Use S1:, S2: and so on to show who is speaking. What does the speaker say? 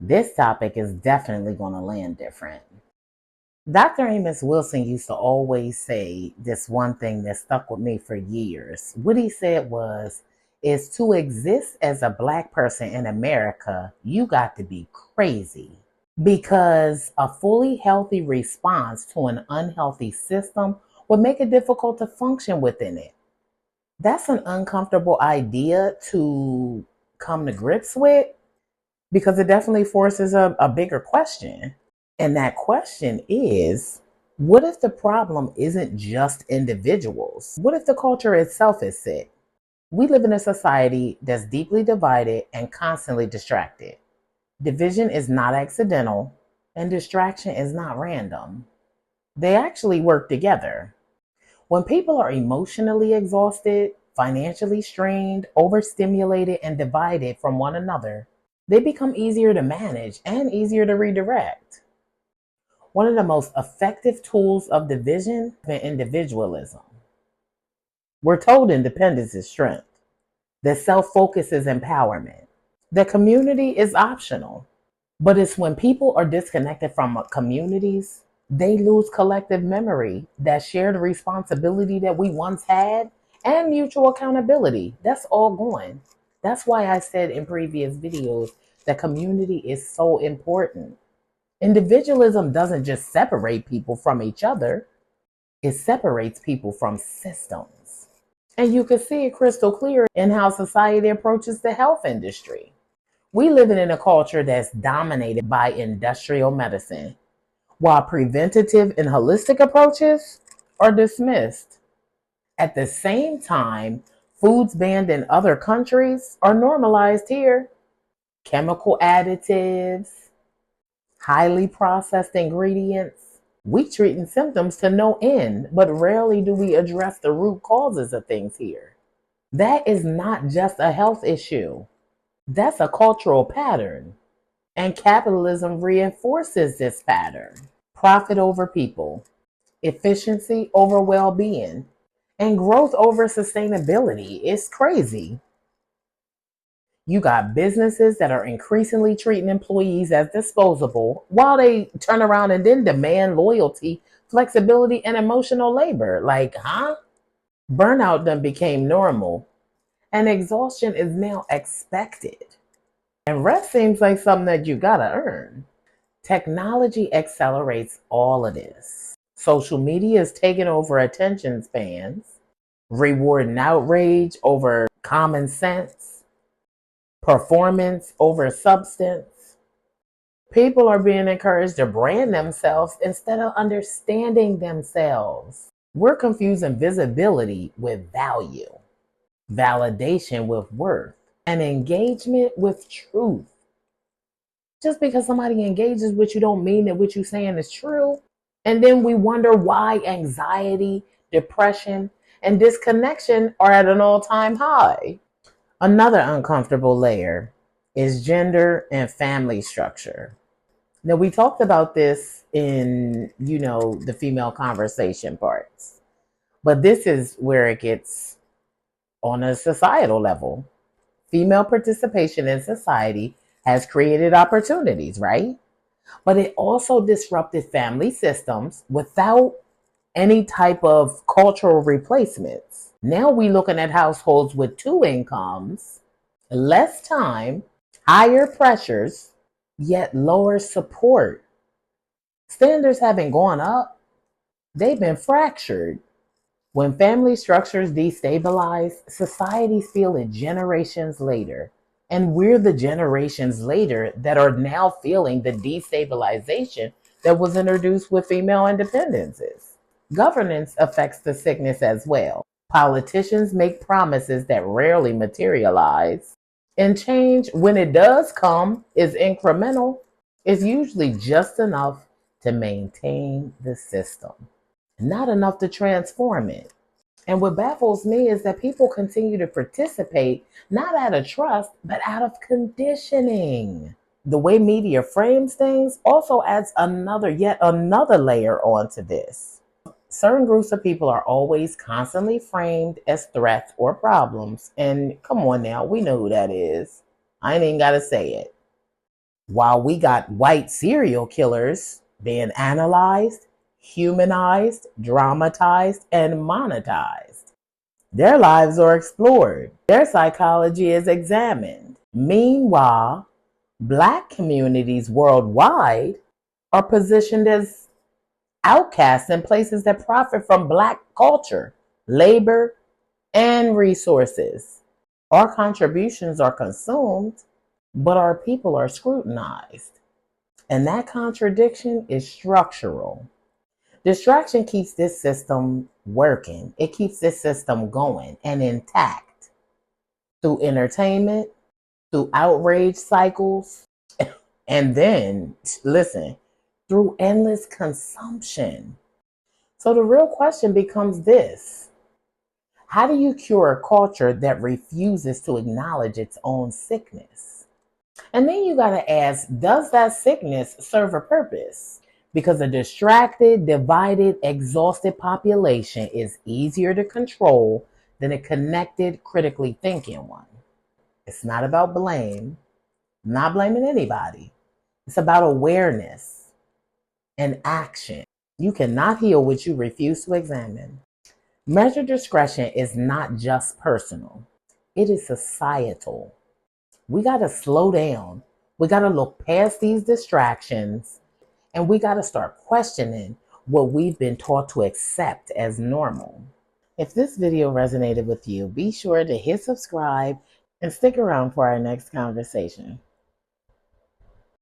S1: This topic is definitely going to land different. Dr. Amos Wilson used to always say this one thing that stuck with me for years. What he said is to exist as a Black person in America, you got to be crazy. Because a fully healthy response to an unhealthy system would make it difficult to function within it. That's an uncomfortable idea to come to grips with because it definitely forces a bigger question. And that question is, what if the problem isn't just individuals? What if the culture itself is sick? We live in a society that's deeply divided and constantly distracted. Division is not accidental, and distraction is not random. They actually work together. When people are emotionally exhausted, financially strained, overstimulated, and divided from one another, they become easier to manage and easier to redirect. One of the most effective tools of division is individualism. We're told independence is strength, that self-focus is empowerment, that community is optional. But it's when people are disconnected from communities, they lose collective memory, that shared responsibility that we once had, and mutual accountability. That's all gone. That's why I said in previous videos that community is so important. Individualism doesn't just separate people from each other, it separates people from systems. And you can see it crystal clear in how society approaches the health industry. We live in a culture that's dominated by industrial medicine, while preventative and holistic approaches are dismissed. At the same time, foods banned in other countries are normalized here. Chemical additives, highly processed ingredients. We treating symptoms to no end, but rarely do we address the root causes of things here. That is not just a health issue. That's a cultural pattern. And capitalism reinforces this pattern. Profit over people, efficiency over well-being, and growth over sustainability. It's crazy. You got businesses that are increasingly treating employees as disposable while they turn around and then demand loyalty, flexibility, and emotional labor. Like, huh? Burnout then became normal, and exhaustion is now expected. And rest seems like something that you gotta earn. Technology accelerates all of this. Social media is taking over attention spans, rewarding outrage over common sense, performance over substance. People are being encouraged to brand themselves instead of understanding themselves. We're confusing visibility with value, validation with worth, and engagement with truth. Just because somebody engages with you don't mean that what you're saying is true. And then we wonder why anxiety, depression, and disconnection are at an all-time high. Another uncomfortable layer is gender and family structure. Now, we talked about this in, the female conversation parts, but this is where it gets on a societal level. Female participation in society has created opportunities, right? But it also disrupted family systems without any type of cultural replacements. Now we're looking at households with two incomes, less time, higher pressures, yet lower support. Standards haven't gone up, they've been fractured. When family structures destabilize, societies feel it generations later. And we're the generations later that are now feeling the destabilization that was introduced with female independences. Governance affects the sickness as well. Politicians make promises that rarely materialize. And change, when it does come, is incremental. It's usually just enough to maintain the system, not enough to transform it. And what baffles me is that people continue to participate not out of trust, but out of conditioning. The way media frames things also adds yet another layer onto this. Certain groups of people are always constantly framed as threats or problems. And come on now, we know who that is. I ain't even got to say it. While we got white serial killers being analyzed, humanized, dramatized, and monetized. Their lives are explored. Their psychology is examined. Meanwhile, Black communities worldwide are positioned as outcasts in places that profit from Black culture, labor, and resources. Our contributions are consumed, but our people are scrutinized. And that contradiction is structural. Distraction keeps this system working. It keeps this system going and intact through entertainment, through outrage cycles, and then, listen, through endless consumption. So the real question becomes this: how do you cure a culture that refuses to acknowledge its own sickness? And then you got to ask, does that sickness serve a purpose? Because a distracted, divided, exhausted population is easier to control than a connected, critically thinking one. It's not about blame. I'm not blaming anybody. It's about awareness and action. You cannot heal what you refuse to examine. Measured discretion is not just personal, it is societal. We got to slow down. We got to look past these distractions, and we got to start questioning what we've been taught to accept as normal. If this video resonated with you, be sure to hit subscribe and stick around for our next conversation.